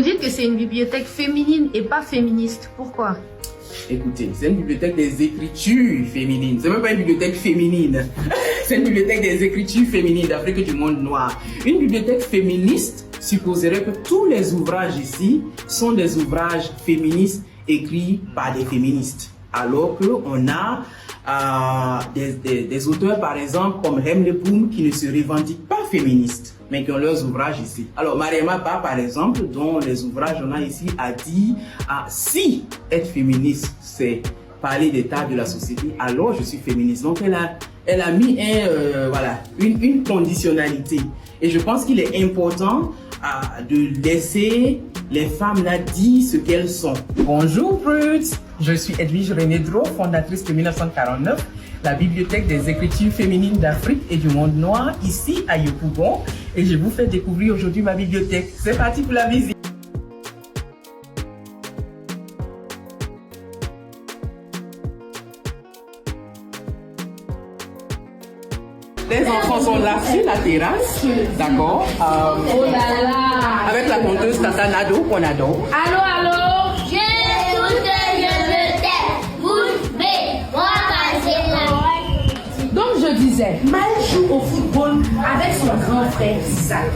Vous dites que c'est une bibliothèque féminine et pas féministe. Pourquoi? Écoutez, c'est une bibliothèque des écritures féminines. C'est même pas une bibliothèque féminine. C'est une bibliothèque des écritures féminines d'Afrique et du monde noir. Une bibliothèque féministe supposerait que tous les ouvrages ici sont des ouvrages féministes écrits par des féministes. Alors qu'on a des auteurs, par exemple, comme Hemle Poum, qui ne se revendiquent pas féministes, mais qui ont leurs ouvrages ici. Alors, Mariama Ba, par exemple, dont les ouvrages on a ici, a dit si être féministe, c'est parler des tables de la société, alors je suis féministe. Donc, elle a mis une conditionnalité. Et je pense qu'il est important de laisser les femmes là dire ce qu'elles sont. Bonjour Brutes, je suis Edwige René Dro, fondatrice de 1949, la bibliothèque des écritures féminines d'Afrique et du monde noir, ici à Yopougon, et je vous fais découvrir aujourd'hui ma bibliothèque. C'est parti pour la visite. Les enfants sont là sur la terrasse, d'accord, Oh là là! avec la conteuse Tata Nado qu'on adore. Allô, allô? Je vous moi passer là. Donc je disais, Maël joue au football avec son grand frère Isaac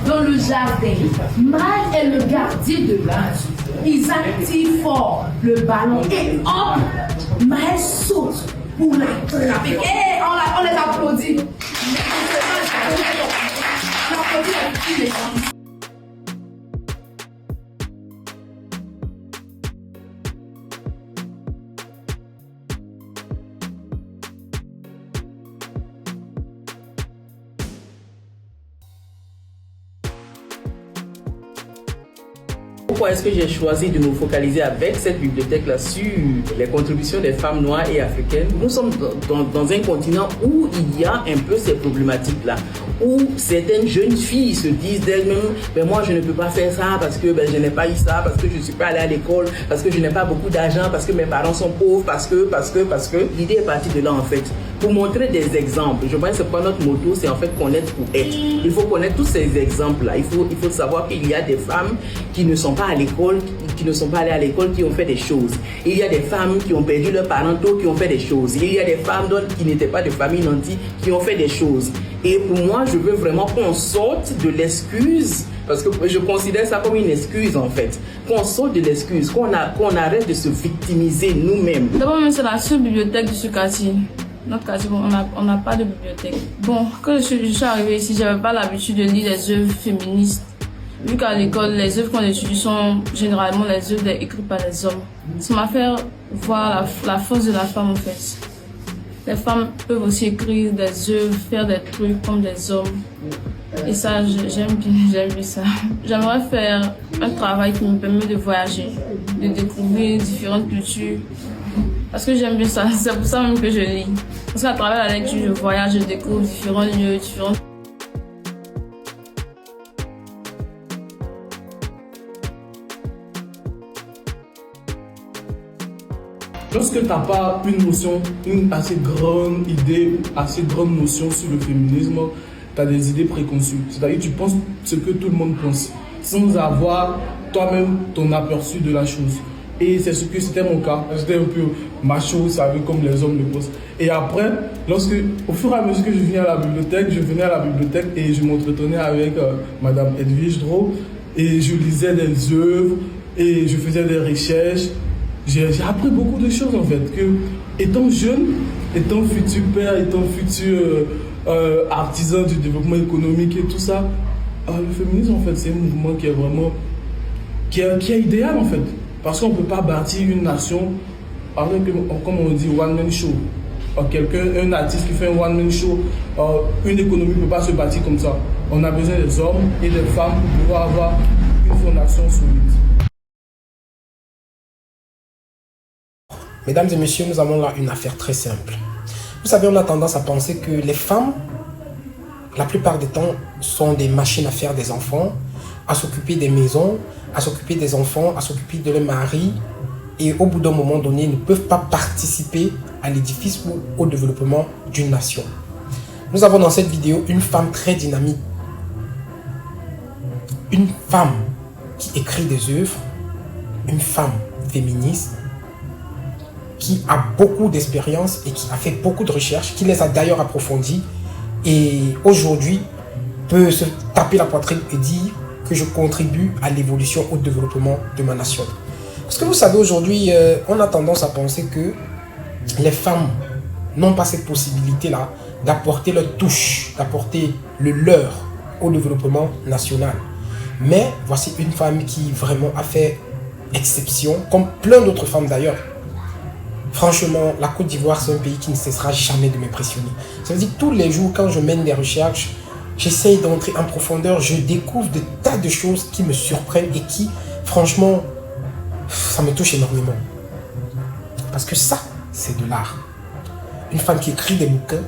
dans le jardin. Maël est le gardien de but. Isaac tire fort le ballon et hop, Maël saute pour l'attraper. Et on les applaudit. J'applaudis les gens. Pourquoi est-ce que j'ai choisi de me focaliser avec cette bibliothèque-là sur les contributions des femmes noires et africaines? Nous sommes dans un continent où il y a un peu ces problématiques-là, où certaines jeunes filles se disent d'elles-mêmes, ben moi je ne peux pas faire ça parce que je n'ai pas eu ça, parce que je ne suis pas allée à l'école, parce que je n'ai pas beaucoup d'argent, parce que mes parents sont pauvres, parce que. L'idée est partie de là en fait. Pour montrer des exemples, je pense que c'est pas notre motto, c'est en fait connaître pour être. Il faut connaître tous ces exemples-là. Il faut savoir qu'il y a des femmes qui ne sont pas à l'école, qui ne sont pas allées à l'école, qui ont fait des choses. Il y a des femmes qui ont perdu leurs parents tôt, qui ont fait des choses. Il y a des femmes qui n'étaient pas de famille nantie, qui ont fait des choses. Et pour moi, je veux vraiment qu'on sorte de l'excuse, parce que je considère ça comme une excuse en fait. Qu'on sorte de l'excuse, qu'on arrête de se victimiser nous-mêmes. D'abord, c'est la seule bibliothèque de ce quartier. Notre quartier, on n'a pas de bibliothèque. Bon, quand je suis arrivée ici, j'avais pas l'habitude de lire les œuvres féministes. Vu qu'à l'école, les œuvres qu'on étudie sont généralement les œuvres écrites par les hommes. Ça m'a fait voir la force de la femme en fait. Les femmes peuvent aussi écrire des œuvres, faire des trucs comme des hommes. Et ça, j'aime bien ça. J'aimerais faire un travail qui me permet de voyager, de découvrir différentes cultures. Parce que j'aime bien ça, c'est pour ça même que je lis. Parce qu'à travers la lecture, je voyage, je découvre différents lieux, différentes. Lorsque tu n'as pas une notion, une assez grande idée, assez grande notion sur le féminisme, tu as des idées préconçues. C'est-à-dire que tu penses ce que tout le monde pense, sans avoir toi-même ton aperçu de la chose. Et c'est ce que c'était mon cas. J'étais un peu macho, vous savez, comme les hommes le pensent. Et après, au fur et à mesure que je venais à la bibliothèque, et je m'entretenais avec Madame Edwige Dro, et je lisais des œuvres, et je faisais des recherches. J'ai appris beaucoup de choses en fait, que étant jeune, étant futur père, étant futur artisan du développement économique et tout ça, le féminisme en fait c'est un mouvement qui est vraiment, qui est idéal en fait, parce qu'on ne peut pas bâtir une nation avec, comme on dit, one man show. Un artiste qui fait un one man show, une économie ne peut pas se bâtir comme ça. On a besoin des hommes et des femmes pour pouvoir avoir une fondation solide. Mesdames et messieurs, nous avons là une affaire très simple. Vous savez, on a tendance à penser que les femmes, la plupart du temps, sont des machines à faire des enfants, à s'occuper des maisons, à s'occuper des enfants, à s'occuper de leur mari, et au bout d'un moment donné, ne peuvent pas participer à l'édifice ou au développement d'une nation. Nous avons dans cette vidéo une femme très dynamique. Une femme qui écrit des œuvres, une femme féministe, qui a beaucoup d'expérience et qui a fait beaucoup de recherches, qui les a d'ailleurs approfondies et aujourd'hui peut se taper la poitrine et dire que je contribue à l'évolution, au développement de ma nation. Parce que vous savez, aujourd'hui, on a tendance à penser que les femmes n'ont pas cette possibilité-là d'apporter leur touche, d'apporter le leur au développement national. Mais voici une femme qui vraiment a fait exception, comme plein d'autres femmes d'ailleurs. Franchement, la Côte d'Ivoire, c'est un pays qui ne cessera jamais de m'impressionner. Ça veut dire que tous les jours, quand je mène des recherches, j'essaye d'entrer en profondeur, je découvre des tas de choses qui me surprennent et qui, franchement, ça me touche énormément. Parce que ça, c'est de l'art. Une femme qui écrit des bouquins,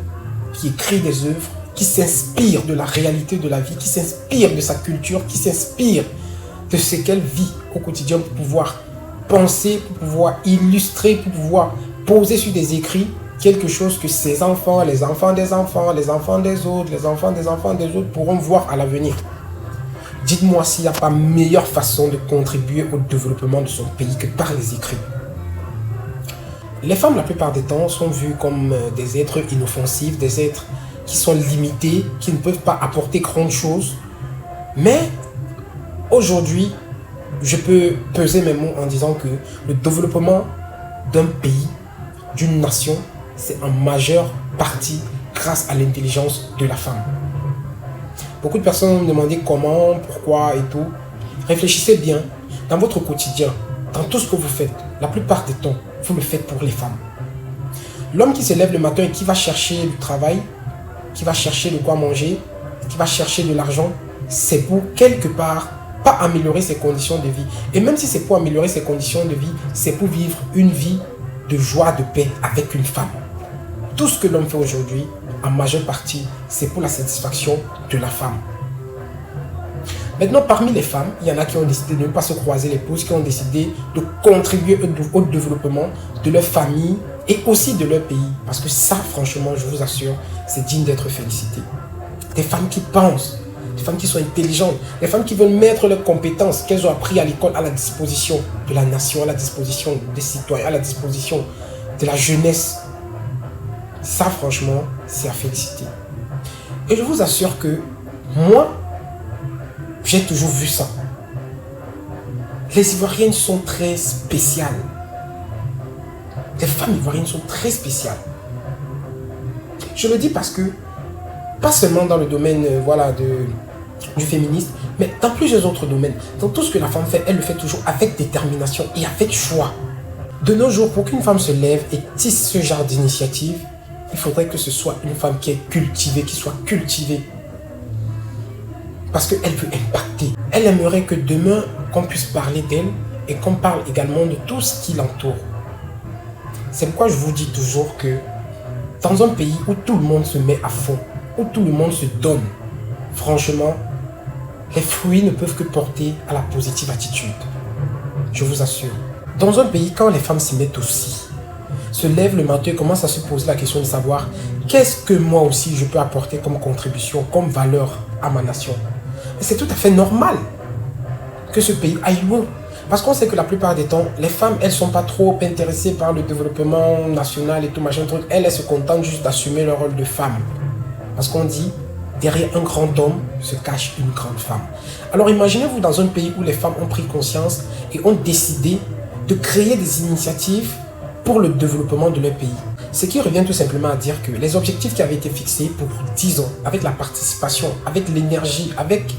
qui écrit des œuvres, qui s'inspire de la réalité de la vie, qui s'inspire de sa culture, qui s'inspire de ce qu'elle vit au quotidien pour pouvoir penser, pour pouvoir illustrer, pour pouvoir poser sur des écrits quelque chose que ses enfants, les enfants des enfants, les enfants des autres, les enfants des enfants des autres pourront voir à l'avenir. Dites-moi s'il n'y a pas meilleure façon de contribuer au développement de son pays que par les écrits. Les femmes, la plupart des temps, sont vues comme des êtres inoffensifs, des êtres qui sont limités, qui ne peuvent pas apporter grand chose. Mais aujourd'hui, je peux peser mes mots en disant que le développement d'un pays, d'une nation, c'est en majeure partie grâce à l'intelligence de la femme. Beaucoup de personnes me demandaient comment, pourquoi et tout. Réfléchissez bien. Dans votre quotidien, dans tout ce que vous faites, la plupart du temps, vous le faites pour les femmes. L'homme qui se lève le matin et qui va chercher du travail, qui va chercher de quoi manger, qui va chercher de l'argent, c'est pour quelque part pas améliorer ses conditions de vie. Et même si c'est pour améliorer ses conditions de vie, c'est pour vivre une vie de joie, de paix avec une femme. Tout ce que l'homme fait aujourd'hui, en majeure partie, c'est pour la satisfaction de la femme. Maintenant, parmi les femmes, il y en a qui ont décidé de ne pas se croiser les pouces, qui ont décidé de contribuer au développement de leur famille et aussi de leur pays. Parce que ça, franchement, je vous assure, c'est digne d'être félicité. Des femmes qui pensent, des femmes qui sont intelligentes, des femmes qui veulent mettre leurs compétences qu'elles ont apprises à l'école à la disposition de la nation, à la disposition des citoyens, à la disposition de la jeunesse. Ça, franchement, c'est à féliciter. Et je vous assure que moi, j'ai toujours vu ça. Les Ivoiriennes sont très spéciales. Les femmes ivoiriennes sont très spéciales. Je le dis parce que, pas seulement dans le domaine du féminisme, mais dans plusieurs autres domaines. Dans tout ce que la femme fait, elle le fait toujours avec détermination et avec choix. De nos jours, pour qu'une femme se lève et tisse ce genre d'initiative, il faudrait que ce soit une femme qui est cultivée, qui soit cultivée. Parce qu'elle veut impacter. Elle aimerait que demain, qu'on puisse parler d'elle et qu'on parle également de tout ce qui l'entoure. C'est pourquoi je vous dis toujours que dans un pays où tout le monde se met à fond, où tout le monde se donne, franchement, les fruits ne peuvent que porter à la positive attitude. Je vous assure. Dans un pays, quand les femmes s'y mettent aussi, se lèvent le matin et commencent à se poser la question de savoir qu'est-ce que moi aussi je peux apporter comme contribution, comme valeur à ma nation. C'est tout à fait normal que ce pays aille loin. Parce qu'on sait que la plupart des temps, les femmes, elles ne sont pas trop intéressées par le développement national et tout machin truc. Elles se contentent juste d'assumer leur rôle de femme. Parce qu'on dit, derrière un grand homme se cache une grande femme. Alors imaginez-vous dans un pays où les femmes ont pris conscience et ont décidé de créer des initiatives pour le développement de leur pays. Ce qui revient tout simplement à dire que les objectifs qui avaient été fixés pour 10 ans, avec la participation, avec l'énergie, avec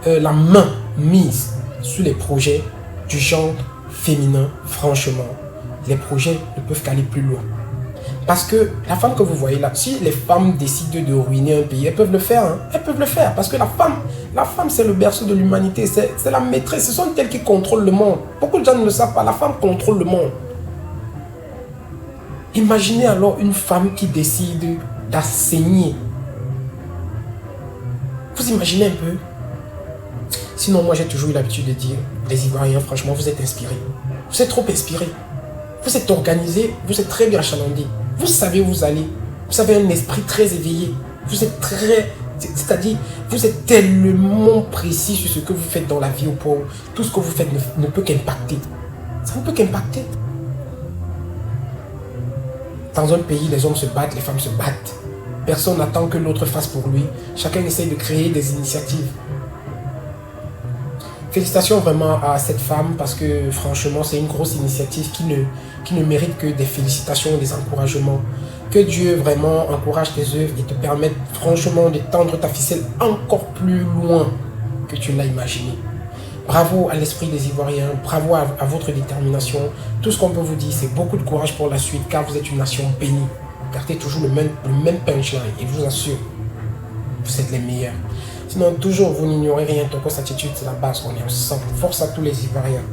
la main mise sur les projets du genre féminin, franchement, les projets ne peuvent qu'aller plus loin. Parce que la femme que vous voyez là, si les femmes décident de ruiner un pays, elles peuvent le faire. Hein? Elles peuvent le faire parce que la femme c'est le berceau de l'humanité, c'est la maîtresse, ce sont elles qui contrôlent le monde. Beaucoup de gens ne le savent pas, la femme contrôle le monde. Imaginez alors une femme qui décide d'enseigner. Vous imaginez un peu? Sinon, moi j'ai toujours eu l'habitude de dire, les Ivoiriens, franchement, vous êtes inspirés. Vous êtes trop inspirés. Vous êtes organisés, vous êtes très bien achalandés. Vous savez où vous allez. Vous avez un esprit très éveillé. Vous êtes très C'est-à-dire, vous êtes tellement précis sur ce que vous faites dans la vie au point où tout ce que vous faites ne peut qu'impacter. Ça ne peut qu'impacter. Dans un pays, les hommes se battent, les femmes se battent. Personne n'attend que l'autre fasse pour lui. Chacun essaye de créer des initiatives. Félicitations vraiment à cette femme parce que franchement, c'est une grosse initiative qui ne mérite que des félicitations et des encouragements. Que Dieu vraiment encourage tes œuvres et te permette franchement de tendre ta ficelle encore plus loin que tu l'as imaginé. Bravo à l'esprit des Ivoiriens, bravo à votre détermination. Tout ce qu'on peut vous dire, c'est beaucoup de courage pour la suite car vous êtes une nation bénie. Gardez toujours le même punchline et je vous assure, vous êtes les meilleurs. Sinon, toujours, vous n'ignorez rien. Tokos attitude, c'est la base. On est ensemble. Force à tous les Ivoiriens.